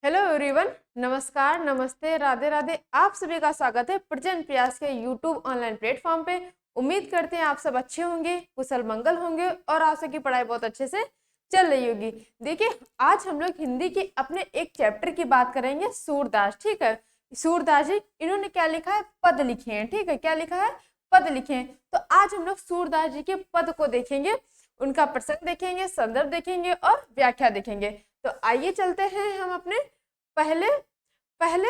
Hello everyone, नमस्कार, नमस्ते, राधे राधे। आप सभी का स्वागत है प्रजन प्रयास के यूट्यूब ऑनलाइन प्लेटफॉर्म पे। उम्मीद करते हैं आप सब अच्छे होंगे, कुशल मंगल होंगे और आप सबकी पढ़ाई बहुत अच्छे से चल रही होगी। देखिए, आज हम लोग हिंदी के अपने एक चैप्टर की बात करेंगे, सूरदास। ठीक है, सूरदास जी इन्होंने क्या लिखा है? पद लिखे हैं। ठीक है, क्या लिखा है? पद लिखे हैं। तो आज हम लोग सूरदास जी के पद को देखेंगे, उनका प्रसंग देखेंगे, संदर्भ देखेंगे और व्याख्या देखेंगे। तो आइए चलते हैं हम अपने पहले पहले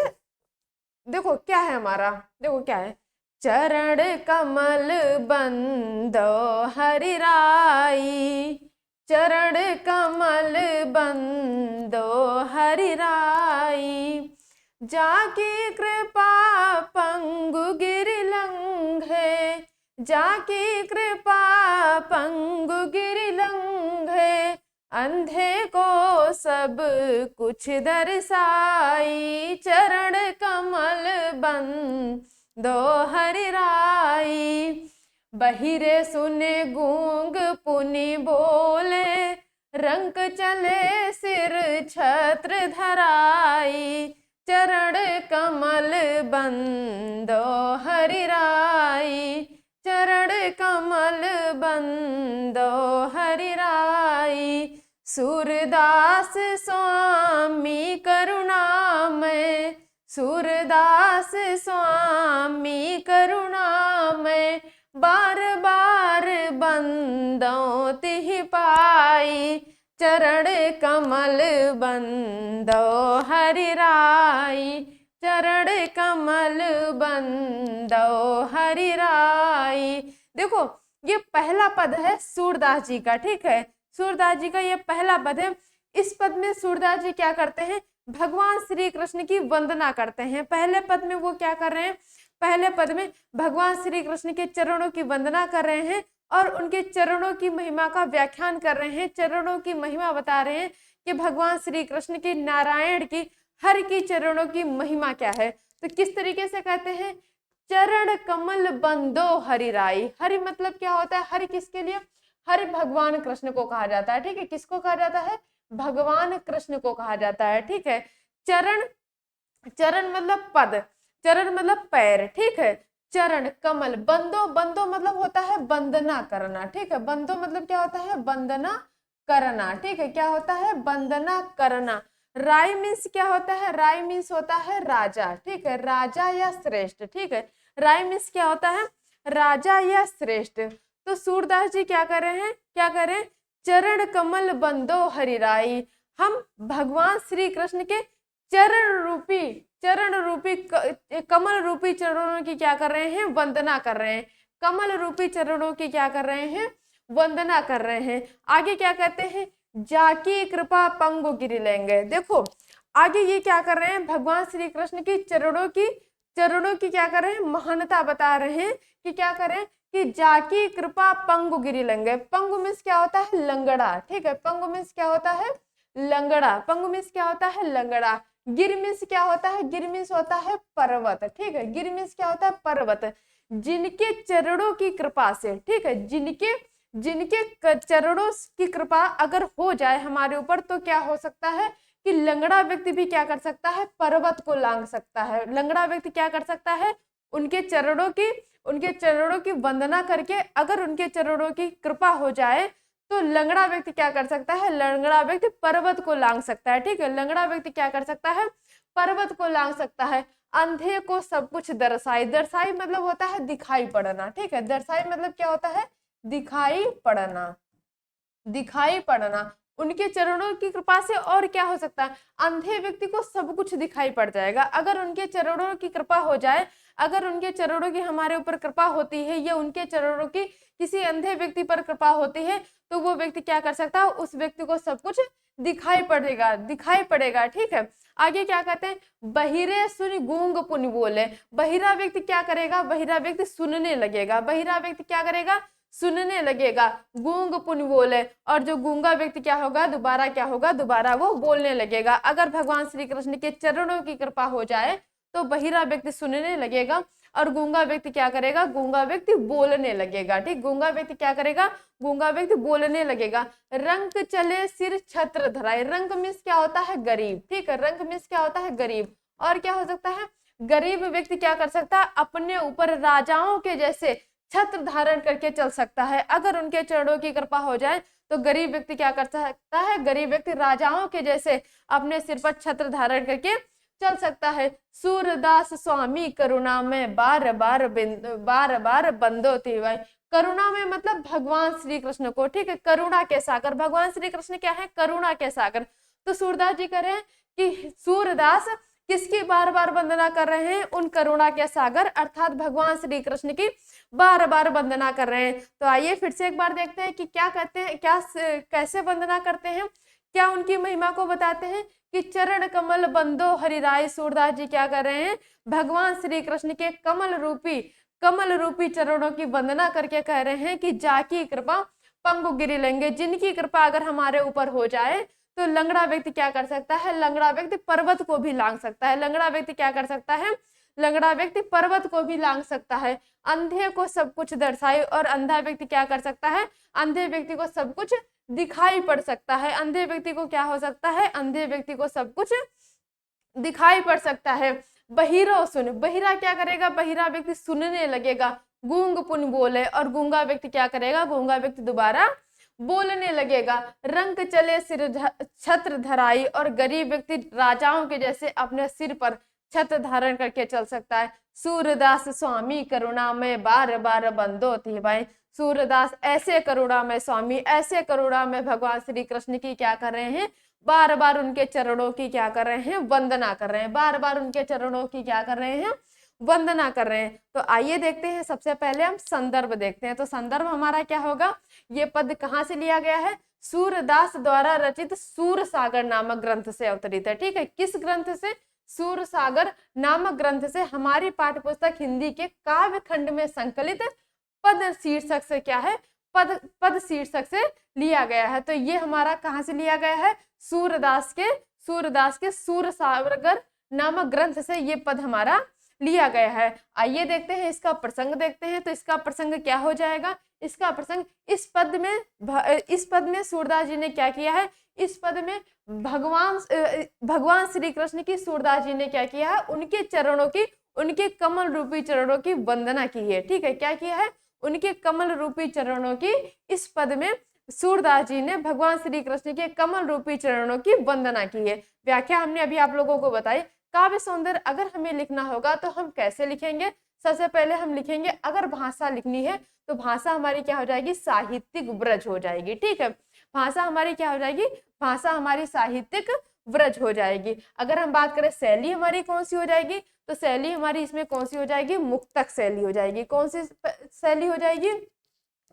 देखो क्या है हमारा, देखो क्या है। चरण कमल बंदो हरि राई, चरण कमल बंदो हरि राई, जाकी कृपा पंगु गिर लंघे, जाकी कृपा पंगु गिर लंघे, अंधे को सब कुछ दर्शाई, चरण कमल बंदो हरि राई, बहिरे सुने गूंग पुनि बोले, रंक चले सिर छत्र धराई, चरण कमल बंदो हरि राई, चरण कमल बंदो हरि राई, सूरदास स्वामी करुणामय, सूरदास स्वामी करुणामय, बार बार बंदों तिहि पाई, चरण कमल बंदो हरि राई, चरण कमल बंदो हरि राई। देखो, ये पहला पद है सूरदास जी का। ठीक है, सूरदास जी का ये पहला पद है। इस पद में सूरदास जी क्या करते हैं? भगवान श्री कृष्ण की वंदना करते हैं। पहले पद में वो क्या कर रहे हैं? पहले पद में भगवान श्री कृष्ण के चरणों की वंदना कर रहे हैं और उनके चरणों की महिमा का व्याख्यान कर रहे हैं, चरणों की महिमा बता रहे हैं कि भगवान श्री कृष्ण की, नारायण की, हर की चरणों की महिमा क्या है। तो किस तरीके से कहते हैं? चरण कमल बंदो हरि राई। हरि मतलब क्या होता है? हरि किसके लिए? हरि भगवान कृष्ण को कहा जाता है। ठीक है, किसको कहा जाता है? भगवान कृष्ण को कहा जाता है। ठीक है, चरण, चरण मतलब पद, चरण मतलब पैर। ठीक है, चरण कमल, बंदो, बंदो मतलब होता है वंदना करना। ठीक है, बंदो मतलब क्या होता है? वंदना करना। ठीक है, क्या होता है? वंदना करना। राय मीन्स क्या होता है? राय मीन्स होता है राजा। ठीक है, राजा या श्रेष्ठ। ठीक है, राय मीन्स क्या होता है? राजा या श्रेष्ठ। तो सूरदास जी क्या कर रहे हैं? क्या कर रहे हैं? चरण कमल बंदो हरि राई, हम भगवान श्री कृष्ण के चरण रूपी, चरण रूपी कमल रूपी चरणों की क्या कर रहे हैं? वंदना कर रहे हैं। कमल रूपी चरणों की क्या कर रहे हैं? वंदना कर रहे हैं। आगे क्या कहते हैं? जाकी कृपा पंगु गिरि लेंगे। देखो, आगे ये क्या कर रहे हैं? भगवान श्री कृष्ण की चरणों की क्या कर रहे हैं? महानता बता रहे हैं कि क्या करें? कि जाकी कृपा पंगु गिरि लेंगे। पंगु मीन्स क्या होता है? लंगड़ा। ठीक है, पंगु मीन्स क्या होता है? लंगड़ा। पंगु मीन्स क्या होता है? लंगड़ा। गिर मीन्स क्या होता है? गिर मीन्स होता है पर्वत। ठीक है, गिर मीन्स क्या होता है? पर्वत। जिनके चरणों की कृपा से, ठीक है, जिनके जिनके चरणों की कृपा अगर हो जाए हमारे ऊपर, तो क्या हो सकता है? कि लंगड़ा व्यक्ति भी क्या कर सकता है? पर्वत को लांघ सकता है। लंगड़ा व्यक्ति क्या कर सकता है? उनके चरणों की वंदना करके अगर उनके चरणों की कृपा हो जाए तो लंगड़ा व्यक्ति क्या कर सकता है? लंगड़ा व्यक्ति पर्वत को लांघ सकता है। ठीक है, लंगड़ा व्यक्ति क्या कर सकता है? पर्वत को लांघ सकता है। अंधे को सब कुछ दर्शाई, दर्शाई मतलब होता है दिखाई पड़ना। ठीक है, दर्शाई मतलब क्या होता है? दिखाई पड़ना, दिखाई पड़ना। उनके चरणों की कृपा से और क्या हो सकता है? अंधे व्यक्ति को सब कुछ दिखाई पड़ जाएगा। अगर उनके चरणों की कृपा हो जाए, अगर उनके चरणों की हमारे ऊपर कृपा होती है या उनके चरणों की किसी अंधे व्यक्ति पर कृपा होती है, तो वो व्यक्ति क्या कर सकता है? उस व्यक्ति को सब कुछ दिखाई पड़ेगा, दिखाई पड़ेगा। ठीक है, आगे क्या कहते हैं? बहिरे सुन गूंग पुनि बोले। बहिरा व्यक्ति क्या करेगा? बहिरा व्यक्ति सुनने लगेगा। बहिरा व्यक्ति क्या करेगा? सुनने लगेगा। गूंग पुन बोले, और जो गूंगा व्यक्ति क्या होगा? दोबारा क्या होगा? दोबारा वो बोलने लगेगा। अगर भगवान श्री कृष्ण के चरणों की कृपा हो जाए तो बहिरा व्यक्ति सुनने लगेगा, और गूंगा व्यक्ति क्या करेगा, गूंगा व्यक्ति बोलने लगेगा। ठीक, गूंगा व्यक्ति क्या करेगा, गूंगा व्यक्ति बोलने लगेगा। रंक चले सिर छत्र धराए, रंक मीन्स क्या होता है, गरीब। ठीक है, रंक मीन्स क्या होता है, गरीब। और क्या हो सकता है, गरीब व्यक्ति क्या कर सकता है, अपने ऊपर राजाओं के जैसे छत्र धारण करके चल सकता है। अगर उनके चरणों की कृपा हो जाए तो गरीब व्यक्ति क्या कर सकता है, गरीब व्यक्ति राजाओं के जैसे अपने सिर पर छत्र धारण करके चल सकता है। सूरदास स्वामी करुणा में बार बार बंदो थी भाई। करुणा में मतलब भगवान श्री कृष्ण को। ठीक है, करुणा के सागर, भगवान श्री कृष्ण क्या है, करुणा के सागर। तो सूरदास जी कह रहे हैं कि सूरदास किसकी बार बार वंदना कर रहे हैं, उन करुणा के सागर अर्थात भगवान श्री कृष्ण की बार बार वंदना कर रहे हैं। तो आइए फिर से एक बार देखते हैं कि क्या कहते हैं, कैसे वंदना करते हैं, क्या उनकी महिमा को बताते हैं कि चरण कमल बंदो हरिराय। सूरदास जी क्या कर रहे हैं, भगवान श्री कृष्ण के कमल रूपी चरणों की वंदना करके कह रहे हैं कि जाकी कृपा पंगु गिरी लेंगे। जिनकी कृपा अगर हमारे ऊपर हो जाए तो लंगड़ा व्यक्ति क्या कर सकता है, लंगड़ा व्यक्ति पर्वत को भी लांग सकता है। लंगड़ा व्यक्ति क्या कर सकता है, लंगड़ा व्यक्ति पर्वत को भी लांग सकता है। अंधे को सब कुछ दर्शाए, और अंधा व्यक्ति क्या कर सकता है, अंधे व्यक्ति को सब कुछ दिखाई पड़ सकता है। अंधे व्यक्ति को क्या हो सकता है, अंधे व्यक्ति को सब कुछ दिखाई पड़ सकता है। बहिरो सुन, बहिरा क्या करेगा, बहिरा व्यक्ति सुनने लगेगा। गूंग पुन बोले, और गूंगा व्यक्ति क्या करेगा, गूंगा व्यक्ति दोबारा बोलने लगेगा। रंक चले सिर छत्र धराई, और गरीब व्यक्ति राजाओं के जैसे अपने सिर पर छत्र धारण करके चल सकता है। सूरदास स्वामी करुणा में बार बार बंदो थी भाई। सूरदास ऐसे करुणा में स्वामी, ऐसे करुणा में भगवान श्री कृष्ण की क्या कर रहे हैं, बार बार उनके चरणों की क्या कर रहे हैं, वंदना कर रहे हैं। बार बार उनके चरणों की क्या कर रहे हैं, वंदना कर रहे हैं। तो आइए देखते हैं, सबसे पहले हम संदर्भ देखते हैं। तो संदर्भ हमारा क्या होगा, ये पद कहाँ से लिया गया है, सूरदास द्वारा रचित सूर सागर नामक ग्रंथ से अवतरित है। ठीक है, किस ग्रंथ से, सूर सागर नामक ग्रंथ से हमारी पाठ्य पुस्तक हिंदी के काव्य खंड में संकलित पद शीर्षक से क्या है, पद शीर्षक से लिया गया है। तो ये हमारा कहाँ से लिया गया है, सूरदास के सूर सागर नामक ग्रंथ से ये पद हमारा लिया गया है। आइए देखते हैं, इसका प्रसंग देखते हैं। तो इसका प्रसंग क्या हो जाएगा, इसका प्रसंग इस पद में सूरदास जी ने क्या किया है, इस पद में भगवान श्री कृष्ण की सूरदास जी ने क्या किया है, उनके चरणों की, उनके कमल रूपी चरणों की वंदना की है। ठीक है, क्या किया है, उनके कमल रूपी चरणों की, इस पद में सूरदास जी ने भगवान श्री कृष्ण के कमल रूपी चरणों की वंदना की है। व्याख्या हमने अभी आप लोगों को बताई। काव्य सौंदर्य अगर हमें लिखना होगा तो हम कैसे लिखेंगे, सबसे पहले हम लिखेंगे, अगर भाषा लिखनी है तो भाषा हमारी क्या हो जाएगी, साहित्यिक व्रज हो जाएगी। ठीक है, भाषा हमारी क्या हो जाएगी, भाषा हमारी साहित्यिक व्रज हो जाएगी। अगर हम बात करें शैली हमारी कौन सी हो जाएगी, तो शैली हमारी इसमें कौन सी हो जाएगी, मुक्तक शैली हो जाएगी। कौन सी शैली हो जाएगी,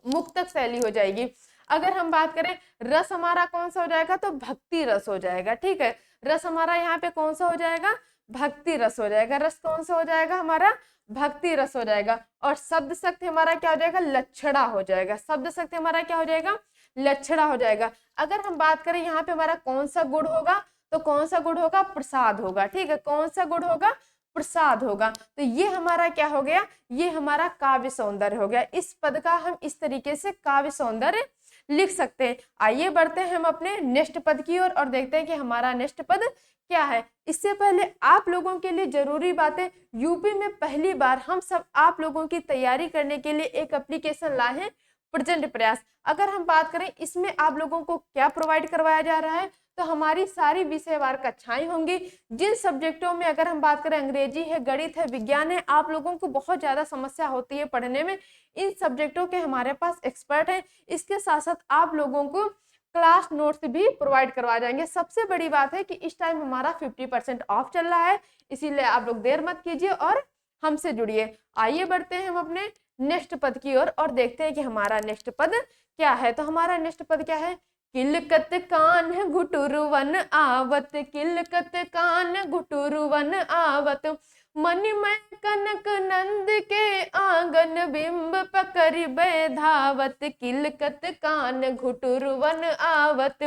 मुक्तक शैली हो जाएगी। अगर हम बात करें रस हमारा कौन सा हो जाएगा, तो भक्ति रस हो जाएगा। ठीक है, रस हमारा यहाँ पे कौन सा हो जाएगा, भक्ति रस हो जाएगा। रस कौन सा हो जाएगा हमारा, भक्ति रस हो जाएगा। और शब्द शक्ति हमारा क्या हो जाएगा, लक्षणा हो जाएगा। शब्द शक्ति हमारा क्या हो जाएगा, लक्षणा हो जाएगा। अगर हम बात करें यहाँ पे हमारा कौन सा गुण होगा, तो कौन सा गुण होगा, प्रसाद होगा। ठीक है, कौन सा गुण होगा, प्रसाद होगा। तो ये हमारा क्या हो गया, ये हमारा काव्य सौंदर्य हो गया। इस पद का हम इस तरीके से काव्य सौंदर्य लिख सकते हैं। आइए बढ़ते हैं हम अपने नेक्स्ट पद की ओर और देखते हैं कि हमारा नेक्स्ट पद क्या है। इससे पहले आप लोगों के लिए जरूरी बातें, यूपी में पहली बार हम सब आप लोगों की तैयारी करने के लिए एक एप्लीकेशन लाए हैं, प्रेजेंट प्रयास। अगर हम बात करें इसमें आप लोगों को क्या प्रोवाइड करवाया जा रहा है, तो हमारी सारी विषयवार कक्षाएं होंगी। जिन सब्जेक्टों में अगर हम बात करें अंग्रेजी है, गणित है, विज्ञान है, आप लोगों को बहुत ज़्यादा समस्या होती है पढ़ने में, इन सब्जेक्टों के हमारे पास एक्सपर्ट हैं। इसके साथ साथ आप लोगों को क्लास नोट्स भी प्रोवाइड करवाए जाएंगे। सबसे बड़ी बात है कि इस टाइम हमारा 50% ऑफ चल रहा है, इसीलिए आप लोग देर मत कीजिए और हमसे जुड़िए। आइए बढ़ते हैं हम अपने नेक्स्ट पद की ओर और देखते हैं कि हमारा नेक्स्ट पद क्या है। तो हमारा नेक्स्ट पद क्या है, किलकत कान घुटुरवन आवत, किलकत कान घुटुरवन आवत, मणिमय कनक नंद के आंगन बिंब पकड़ बैधावत, किलकत कान घुटुरवन आवत,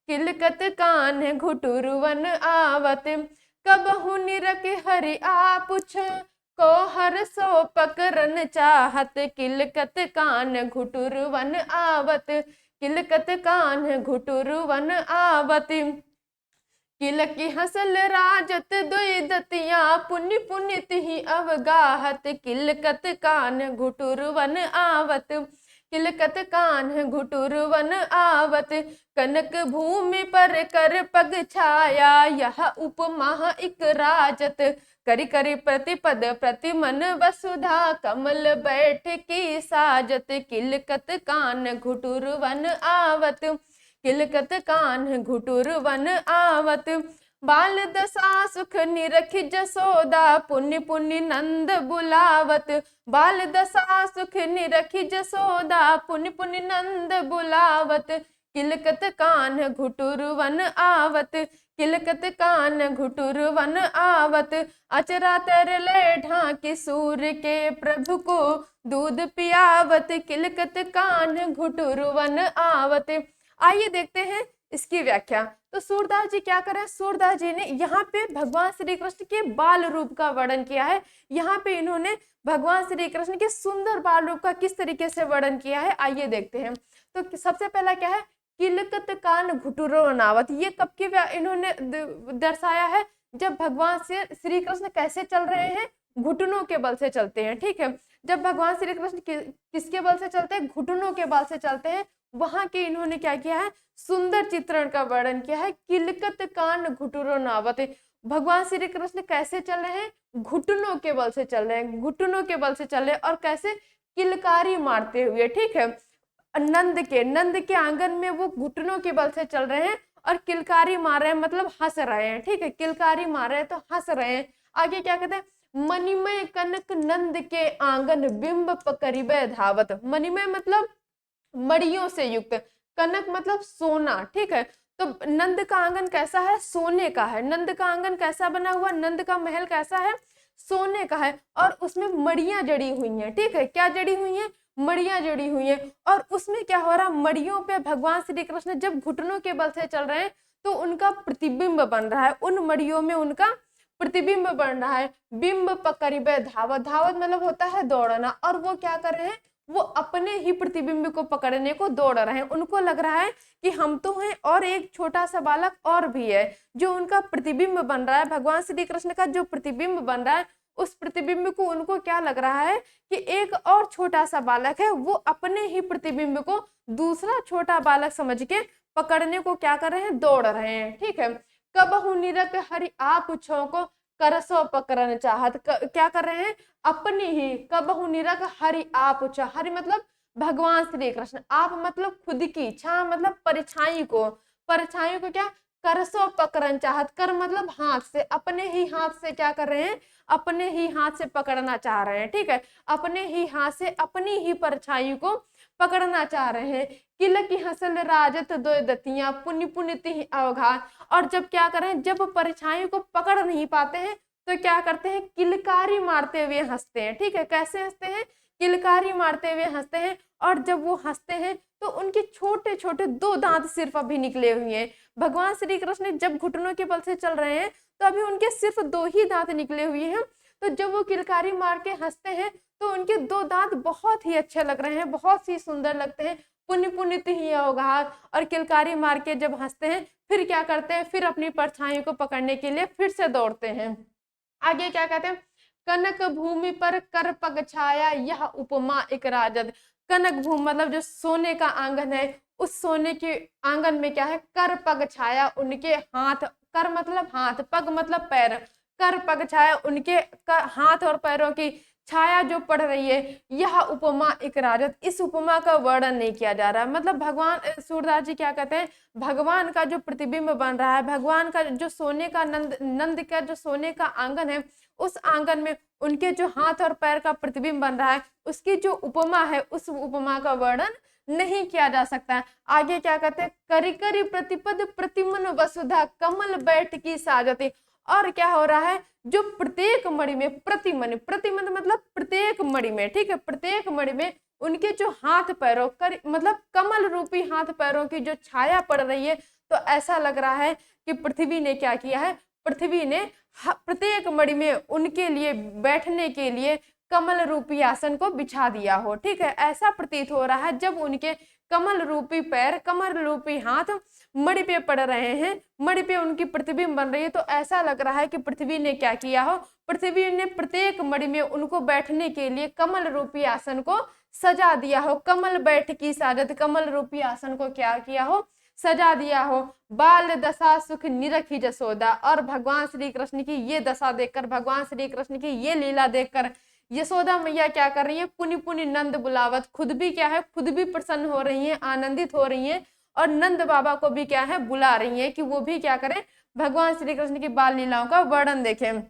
किलकत कान घुटुरवन आवत, कबहु निरख हरि आपुछ, को हर सो पकड़न चाहत, किलकत कान घुटुर वन आवत, किलकत कान घुटुर वन आवत। किलकी हसल राजत दुई दतिया, पुण्य पुण्य तिहि अवगाहत, किलकत कान घुटुर वन आवत, किलकत कान घुटुर वन आवत। कनक भूमि पर कर पग छाया, यह उपमा इक राजत, करि करि प्रतिपद प्रतिमन वसुधा, कमल बैठ की साजत, किलकत कान घुटुर वन आवत, किलकत कान घुटुर वन आवत। बाल दशा सुख निरख जसोदा, पुण्य पुण्य नंद बुलावत, बाल दशा सुख निरख जसोदा, पुण्य पुण्य नंद बुलावत, किलकत कान घुटुर वन आवत, किलकत कान घुटुर वन आवत। अचरा तरले ढांकी सूर्य के, प्रभु को दूध पियावत, किलकत कान घुटुर वन आवत। आइए देखते हैं इसकी व्याख्या। तो सूरदास जी क्या कर रहे हैं, सूरदास जी ने यहाँ पे भगवान श्री कृष्ण के बाल रूप का वर्णन किया है। यहाँ पे इन्होंने भगवान श्री कृष्ण के सुंदर बाल रूप का किस तरीके से वर्णन किया है, आइए देखते हैं। तो सबसे पहला क्या है, किलकत कान घुटुरो नावत। ये कब की इन्होंने दर्शाया है, जब भगवान से श्री कृष्ण कैसे चल रहे हैं, घुटनों के बल से चलते हैं। ठीक है, जब भगवान श्री कृष्ण किसके बल से चलते हैं, घुटनों के बल से चलते हैं, वहां के इन्होंने क्या किया है, सुंदर चित्रण का वर्णन किया है। किलकत कान घुटुरो नावत, भगवान श्री कृष्ण कैसे चल रहे हैं, घुटनों के बल से चल रहे हैं, घुटनों के बल से चल रहे हैं, और कैसे, किलकारी मारते हुए। ठीक है, नंद के आंगन में वो घुटनों के बल से चल रहे हैं और किलकारी मार रहे हैं, मतलब हंस रहे हैं। ठीक है, किलकारी मार रहे हैं तो हंस रहे हैं। आगे क्या कहते हैं, मणिमय कनक नंद के आंगन, बिंब पकड़िबे धावत। मणिमय मतलब मड़ियों से युक्त, कनक मतलब सोना। ठीक है, तो नंद का आंगन कैसा है, सोने का है। नंद का आंगन कैसा बना हुआ, नंद का महल कैसा है, सोने का है, और उसमें मड़ियां जड़ी हुई हैं। ठीक है, क्या जड़ी हुई हैं, मड़ियां जड़ी हुई हैं। और उसमें क्या हो रहा, मड़ियों पे भगवान श्री कृष्ण जब घुटनों के बल से चल रहे हैं तो उनका प्रतिबिंब बन रहा है, उन मड़ियों में उनका प्रतिबिंब बन रहा है। बिंब पकड़िबे धावत, धावत मतलब होता है दौड़ना, और वो क्या कर रहे हैं, वो अपने ही प्रतिबिंब को पकड़ने को दौड़ रहे हैं। उनको लग रहा है कि हम तो हैं और एक छोटा सा बालक और भी है, जो उनका प्रतिबिंब बन रहा है, भगवान श्री कृष्ण का जो प्रतिबिंब बन रहा है, उस प्रतिबिंब को उनको क्या लग रहा है कि एक और छोटा सा बालक है, वो अपने ही प्रतिबिंब को दूसरा छोटा बालक समझ के पकड़ने को क्या कर रहे हैं, दौड़ रहे हैं। ठीक है, कबहु निरख हरि आप को करसो पकड़न चाहत, क्या कर रहे हैं, अपनी ही, कबहु निरख हरि आप, हरि मतलब भगवान श्री कृष्ण, आप मतलब खुद की, छा मतलब परछाई को, परछाई को क्या, करसो पकड़न चाहत, कर मतलब हाथ से, अपने ही हाथ से क्या कर रहे हैं, अपने ही हाथ से पकड़ना चाह रहे हैं। ठीक है, अपने ही हाथ से अपनी ही परछाई को पकड़ना चाह रहे हैं। किलकी हसल राजत दो दतियां, पुण्य पुण्य तिहि अवघात। और जब क्या करें, जब परछाई को पकड़ नहीं पाते हैं तो क्या करते हैं, किलकारी मारते हुए हंसते हैं। ठीक है, कैसे हंसते हैं, किलकारी मारते हुए हंसते हैं। और जब वो हंसते हैं तो उनके छोटे छोटे दो दांत सिर्फ अभी निकले हुए हैं। भगवान श्री कृष्ण जब घुटनों के बल से चल रहे हैं तो अभी उनके सिर्फ दो ही दांत निकले हुए हैं। तो जब वो किलकारी मार के हंसते हैं तो उनके दो दांत बहुत ही अच्छे लग रहे हैं, बहुत ही सुंदर लगते हैं। पुण्य पुण्य तिहि अवघात, और किलकारी मार के जब हंसते हैं फिर क्या करते हैं, फिर अपनी परछाई को पकड़ने के लिए फिर से दौड़ते हैं। आगे क्या कहते हैं, कनक भूमि पर कर पग छाया, यह उपमा एक राजद। कनक भूमि मतलब जो सोने का आंगन है, उस सोने के आंगन में क्या है, कर पग छाया, उनके हाथ, कर मतलब हाथ, पग मतलब पैर, कर पग छाया, उनके हाथ और पैरों की छाया जो पड़ रही है, यह उपमा एक राजत। इस उपमा का वर्णन नहीं किया जा रहा। मतलब भगवान, सूरदास जी क्या कहते हैं, भगवान का जो प्रतिबिंब बन रहा है, भगवान का जो सोने का नंद का जो सोने का आंगन है, उस आंगन में उनके जो हाथ और पैर का प्रतिबिंब बन रहा है, उसकी जो उपमा है, उस उपमा का वर्णन नहीं किया जा सकता है। आगे क्या कहते हैं, करी करी प्रतिपद प्रतिमन वसुधा, कमल बैठ की साजती। और क्या हो रहा है, जो प्रत्येक मणि में, प्रतिमन, प्रतिमन मतलब प्रत्येक मणि में, ठीक है, प्रत्येक मणि में उनके जो हाथ पैरों मतलब कमल रूपी हाथ पैरों की जो छाया पड़ रही है, तो ऐसा लग रहा है कि पृथ्वी ने क्या किया है, पृथ्वी ने प्रत्येक मणि में उनके लिए बैठने के लिए कमल रूपी आसन को बिछा दिया हो। ठीक है, ऐसा प्रतीत हो रहा है जब उनके कमल रूपी पैर, कमल रूपी हाथ मणि पे पड़ रहे हैं, मणि पे उनकी प्रतिबिंब बन रही है, तो ऐसा लग रहा है कि पृथ्वी ने क्या किया हो, पृथ्वी ने प्रत्येक मणि में उनको बैठने के लिए कमल रूपी आसन को सजा दिया हो। कमल बैठ की साजत, कमल रूपी आसन को क्या किया हो, सजा दिया हो। बाल दशा सुख निरखी जसोदा, और भगवान श्री कृष्ण की ये दशा देखकर, भगवान श्री कृष्ण की ये लीला देखकर यशोदा मैया क्या कर रही है, पुनि पुनि नंद बुलावत, खुद भी क्या है, खुद भी प्रसन्न हो रही हैं, आनंदित हो रही हैं, और नंद बाबा को भी क्या है, बुला रही है कि वो भी क्या करें, भगवान श्री कृष्ण की बाल लीलाओं का वर्णन देखें।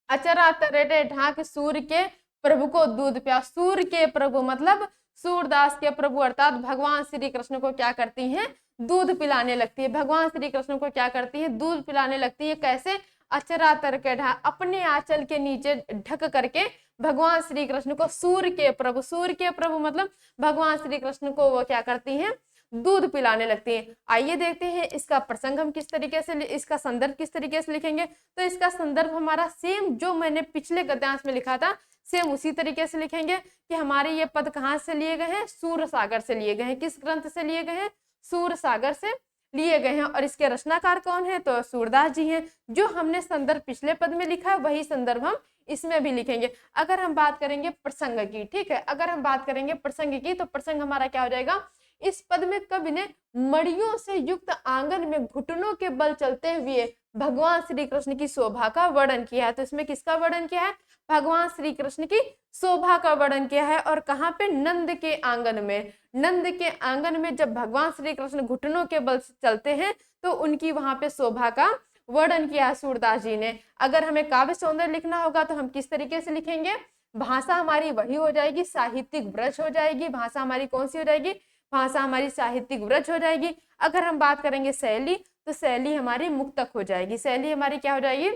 अचरा तरेटे ढाक सूर्य के प्रभु को दूध प्या, सूर्य के प्रभु मतलब सूरदास के प्रभु अर्थात भगवान श्री कृष्ण को क्या करती हैं, दूध पिलाने लगती है। भगवान श्री कृष्ण को क्या करती है, दूध पिलाने लगती है। कैसे, अचरा तर के ढा, अपने आंचल के नीचे ढक करके भगवान श्री कृष्ण को, सूर्य के प्रभु, सूर्य के प्रभु मतलब भगवान श्री कृष्ण को वो क्या करती हैं, दूध पिलाने लगती हैं। आइए देखते हैं इसका प्रसंग हम किस तरीके से, इसका संदर्भ किस तरीके से लिखेंगे। तो इसका संदर्भ हमारा सेम जो मैंने पिछले गद्यांश में लिखा था, सेम उसी तरीके से लिखेंगे कि हमारे ये पद कहाँ से लिए गए हैं, सूर सागर से लिए गए हैं। किस ग्रंथ से लिए गए हैं, सूर सागर से लिए गए हैं। और इसके रचनाकार कौन है, तो सूरदास जी हैं। जो हमने संदर्भ पिछले पद में लिखा है वही संदर्भ हम इसमें भी लिखेंगे। अगर हम बात करेंगे प्रसंग की, ठीक है, अगर हम बात करेंगे प्रसंग की, तो प्रसंग हमारा क्या हो जाएगा, इस पद में कवि ने मड़ियों से युक्त आंगन में घुटनों के बल चलते हुए भगवान श्री कृष्ण की शोभा का वर्णन किया है। तो इसमें किसका वर्णन किया है, भगवान श्री कृष्ण की शोभा का वर्णन किया है। और कहाँ पे, नंद के आंगन में, नंद के आंगन में जब भगवान श्री कृष्ण घुटनों के बल चलते हैं तो उनकी वहां पे शोभा का वर्णन किया है सूरदास जी ने। अगर हमें काव्य सौंदर्य लिखना होगा तो हम किस तरीके से लिखेंगे, भाषा हमारी वही हो जाएगी, साहित्यिक व्रज हो जाएगी। भाषा हमारी कौन सी हो जाएगी, भाषा हमारी साहित्यिक व्रज हो जाएगी। अगर हम बात करेंगे शैली, तो शैली हमारी मुक्तक हो जाएगी। शैली हमारी क्या हो जाएगी,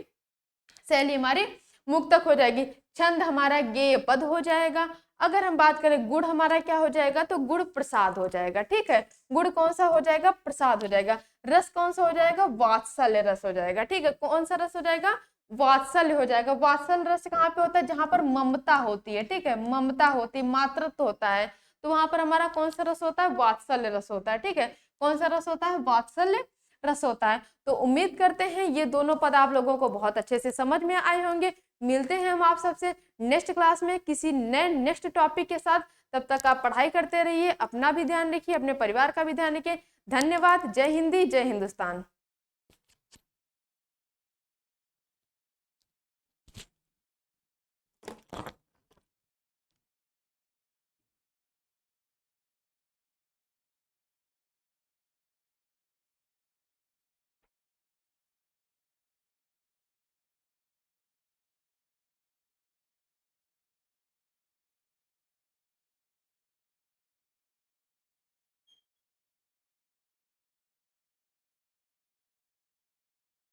शैली हमारी मुक्तक हो जाएगी। छंद हमारा गेय पद हो जाएगा। अगर हम बात करें गुण हमारा क्या हो जाएगा, तो गुण प्रसाद हो जाएगा। ठीक है, गुण कौन सा हो जाएगा, प्रसाद हो जाएगा। रस कौन सा हो जाएगा, वात्सल्य रस हो जाएगा। ठीक है, कौन सा रस हो जाएगा, वात्सल्य हो जाएगा। वात्सल्य रस कहाँ पे होता है, जहां पर ममता होती है। ठीक है, ममता होती है, मातृत्व होता है, तो वहां पर हमारा कौन सा रस होता है, वात्सल्य रस होता है। ठीक है, कौन सा रस होता है, वात्सल्य रस होता है। तो उम्मीद करते हैं ये दोनों पद आप लोगों को बहुत अच्छे से समझ में आए होंगे। मिलते हैं हम आप सबसे नेक्स्ट क्लास में किसी नए नेक्स्ट टॉपिक के साथ। तब तक आप पढ़ाई करते रहिए, अपना भी ध्यान रखिए, अपने परिवार का भी ध्यान रखिए। धन्यवाद। जय हिंदी, जय हिंदुस्तान।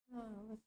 हाँ,